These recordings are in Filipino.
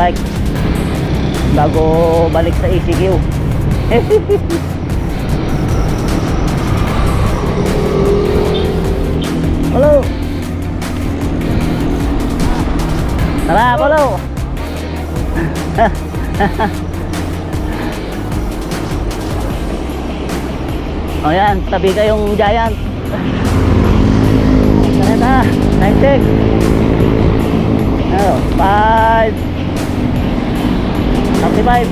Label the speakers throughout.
Speaker 1: bike bago balik sa ECQ. Hello. Tara, Polo. O yan, tabi kayong giant. Tara na, time check. 5:35.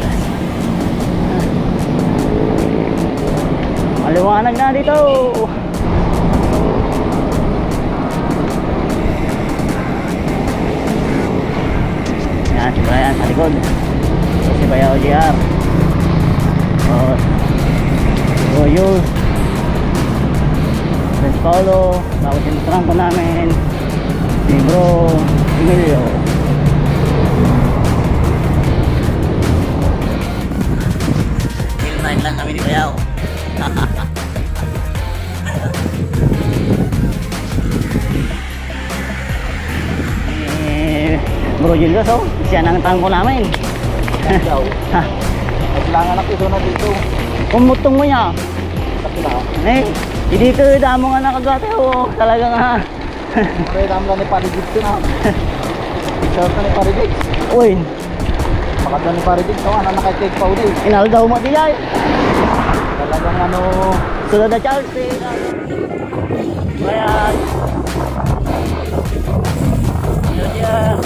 Speaker 1: Maliwanag na dito. Yan, si Brian sa likod. Si Bayaw JR. Yul. Prince Paulo. Tapos yung trangko namin. Si Bro Emilio. Film lang kami ni Bayaw. Bro Julius, oh, siya nang tangko namin.
Speaker 2: Daw. Kailangan ako na dito.
Speaker 1: Kumutong mo niya.
Speaker 2: Kapila.
Speaker 1: Hindi ka damo nga nakagate, oh. Talaga nga.
Speaker 2: Kaya damo lang ni Parigid ko na. Shout na ni Parigid.
Speaker 1: Uy.
Speaker 2: Pakadaan ni Parigid, no? Ano nakay-take pa ulit.
Speaker 1: Inaldaw mo di ay.
Speaker 2: Talagang ano.
Speaker 1: Sunod na Charles, eh. Bayan. Yun yan.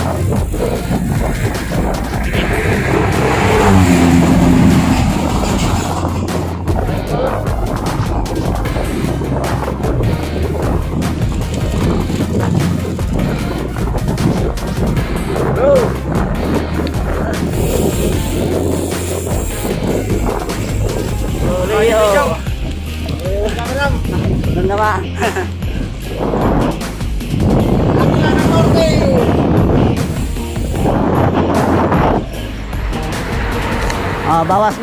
Speaker 1: Doon na ba?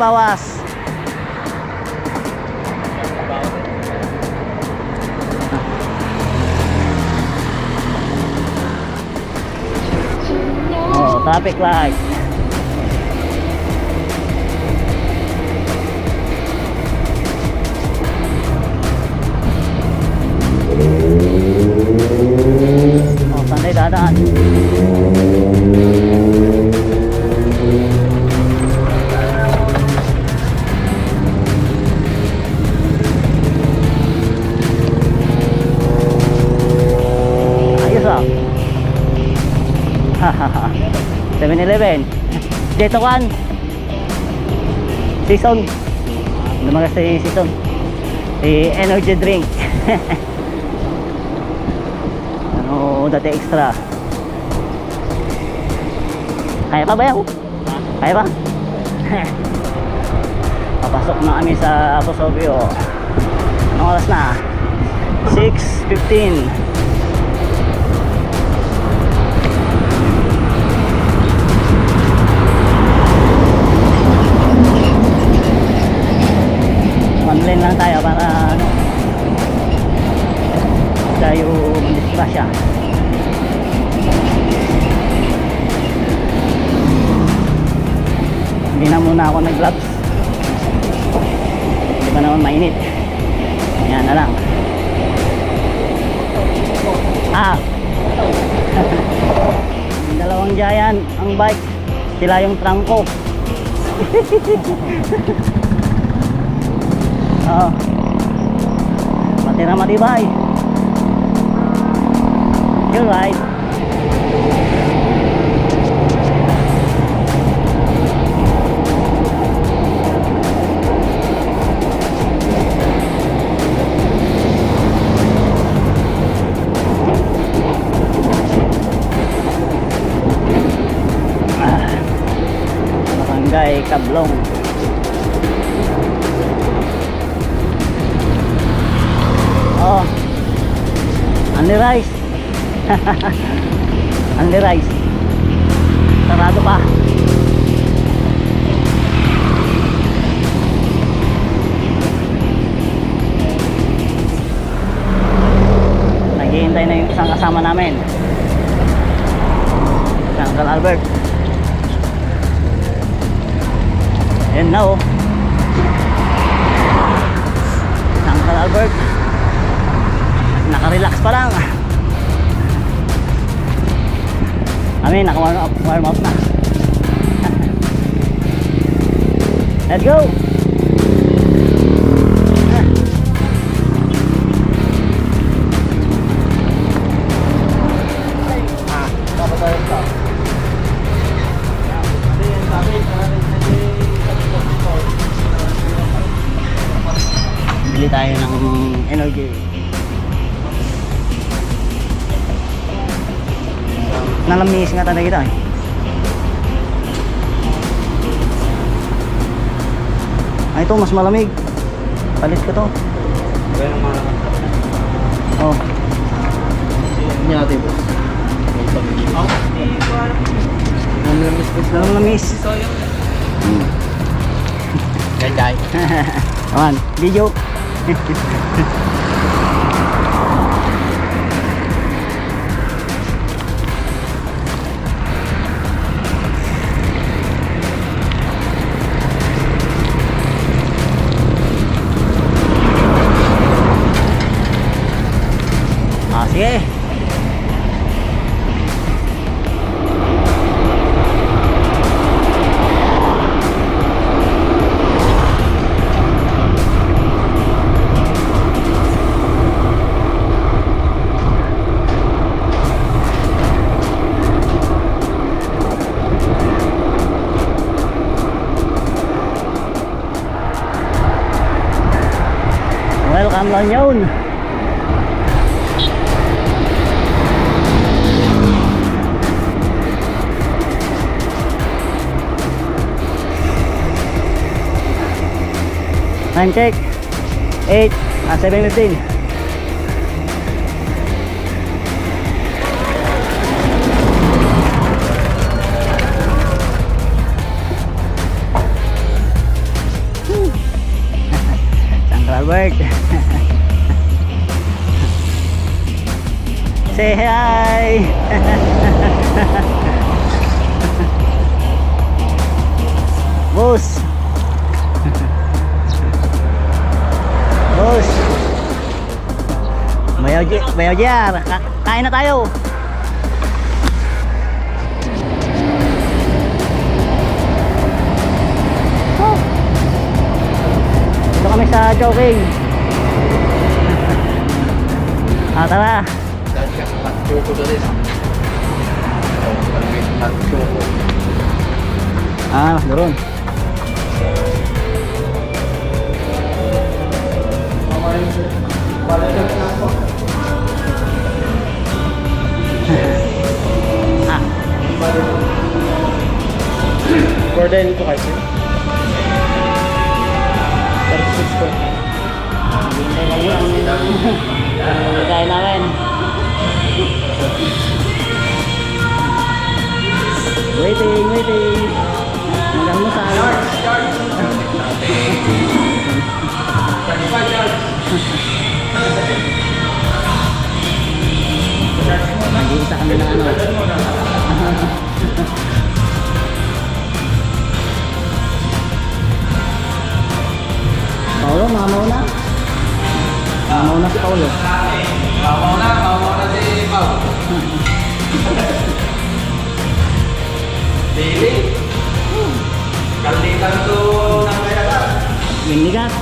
Speaker 1: Bawas. Traffic light. Sanday dadaan. Ayos ah. 7-Eleven. Dito kan. Season. Lumagas si season. Si energy drink. Dati extra. Kaya pa ba yan? Kaya pa? Papasok na kami sa Aposobio. Anong oras na? 6:15. One lane lang tayo para ano, tayo mandisgrasya. Hindi na muna ako nag-gloves. Hindi pa naman mainit. Ayan na lang. Yung dalawang giant ang bike. Sila yung trangko. Matira matibay. You're right. Barangay Kablong. Only rice. Only rice. Sarado pa. Naghihintay na yung isang kasama namin, Uncle Albert. Ayan na oh. Uncle Albert. Naka-relax pa lang. Kami naka-warm up na. Let's go.
Speaker 2: Dapat tayo sa.
Speaker 1: Bili tayo ng energy. Nalamis nga talaga ito eh. Ay, ito mas malamig. Palit ko to.
Speaker 2: Kaya ng mga
Speaker 1: Oh.
Speaker 2: hindi natin boss.
Speaker 1: Nalamis.
Speaker 2: Yan guys.
Speaker 1: Ayan, video. Sige. Welcome lang yun. Time check 7:15. Uncle Albert. Say hi. Boss. Boss. Bayaw JR. Kain na tayo. Oh. Dito kami sa Chowking. Tara.
Speaker 2: Choco to rin.
Speaker 1: Doon.
Speaker 2: Gordon ito kasi. 36 po.
Speaker 1: Kain namin. Waiting. Mag-almusal. Nag-iisa kami na ano. Paulo, mamaw na. Mamaw na si Paulo.
Speaker 2: Mamaw na si Pao. Daily. Kalitan to ng kaya.
Speaker 1: Yung ligat.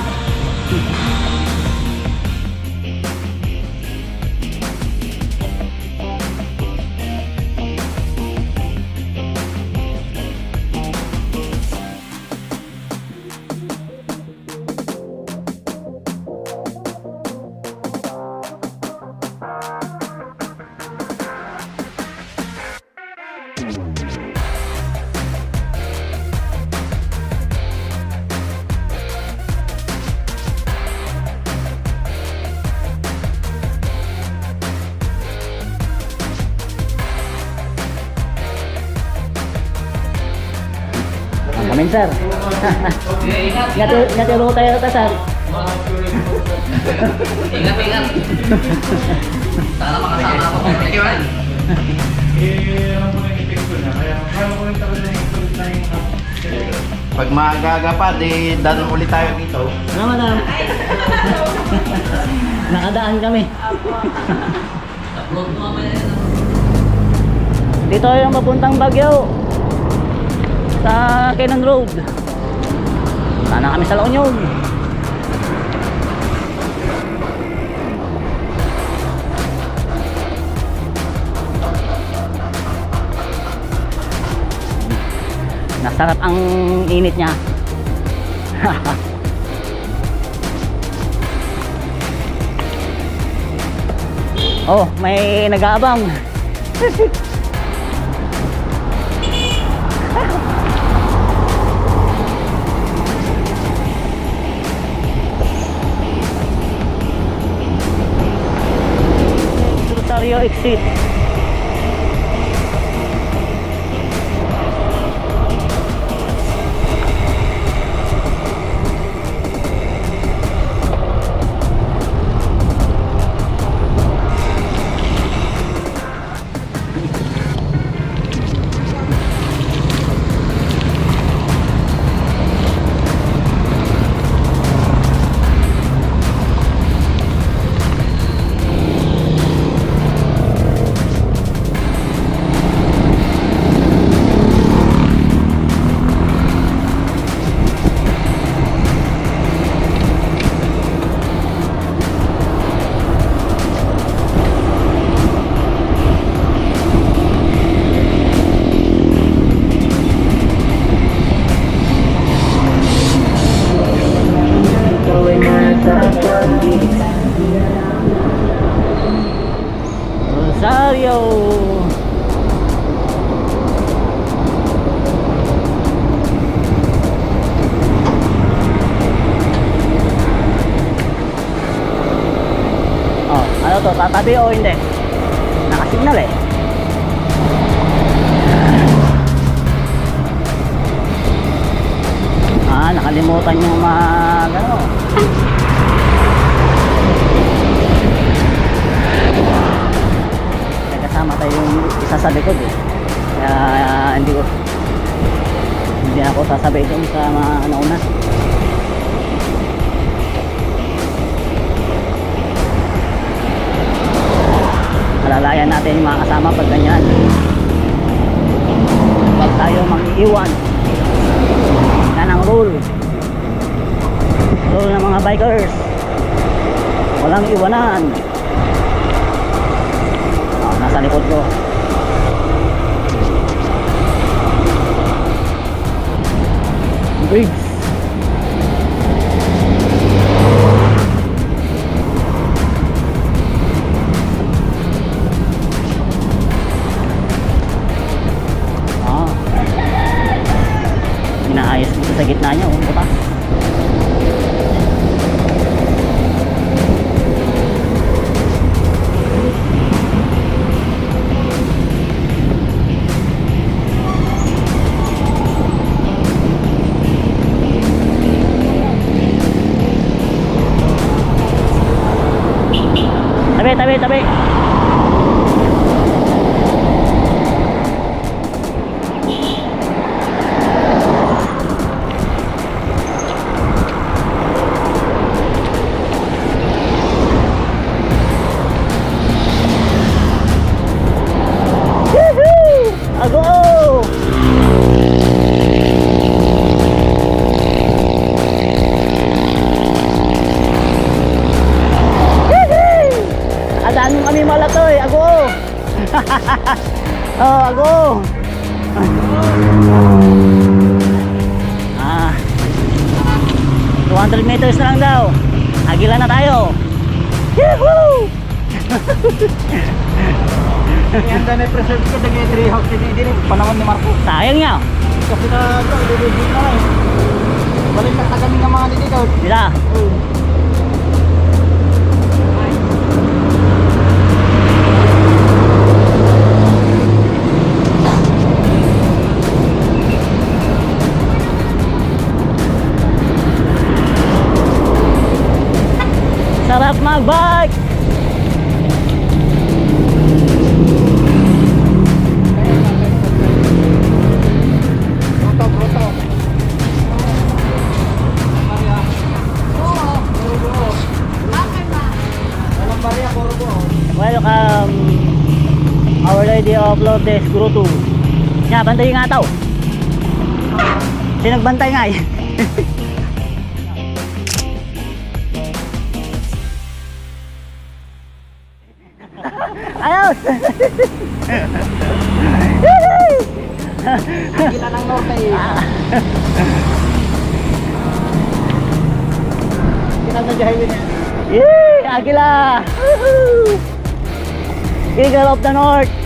Speaker 1: Amin, sir. Ingat yung tayo ta, sir.
Speaker 3: Ingat. Sana makasama ako kung kailan.
Speaker 2: Ano po na yung epekto na? Kaya ko rin talaga yung epekto na yung Pag magaga pa, di dadan ulit tayo dito.
Speaker 1: Ano madam? Nakadaan kami.
Speaker 3: Upload mo mamaya yan.
Speaker 1: Dito yung papuntang Baguio. Sa Cannon Road. Sana kami sa La Union. Nasarap ang init niya. Oh, may nag-aabang. Rosario exit. Rosario. Oh, ano to? Tatabi o hindi? Nakasignal eh. Ah, nakalimutan yung mag ano. Kasama tayo yung isa sa likod eh. Kaya hindi ako sasabay doon sa mga nauna. Malalayan natin yung mga kasama pag ganyan. Huwag tayo mag-iwan. Yan ang rule. Rule ng mga bikers. Walang iwanan. Nasa likod ko. Briggs. Inaayos dito sa gitna niya. Butas. Tabi. Woohoo! Ago! Adaan mo kami malatoy, ago! Oh, ago! Ah, 200 meters na lang daw. Agila na tayo. Yahoo!
Speaker 2: Yan na preserve ko dagay 3 house din panahon ni Marco.
Speaker 1: Sayang niya.
Speaker 2: Kasi na ililibig na eh. Balik na kami ng mga dito.
Speaker 1: Dila. Sarap mag-bike.
Speaker 2: Bruto.
Speaker 1: upload this Guru 2. Nga, bantay nga tao. Sinagbantay nga eh. Ayos!
Speaker 2: Gila ng norte eh. Kinasa sa highway niya.
Speaker 1: Yee! Agila! Woohoo! Eagle of the North!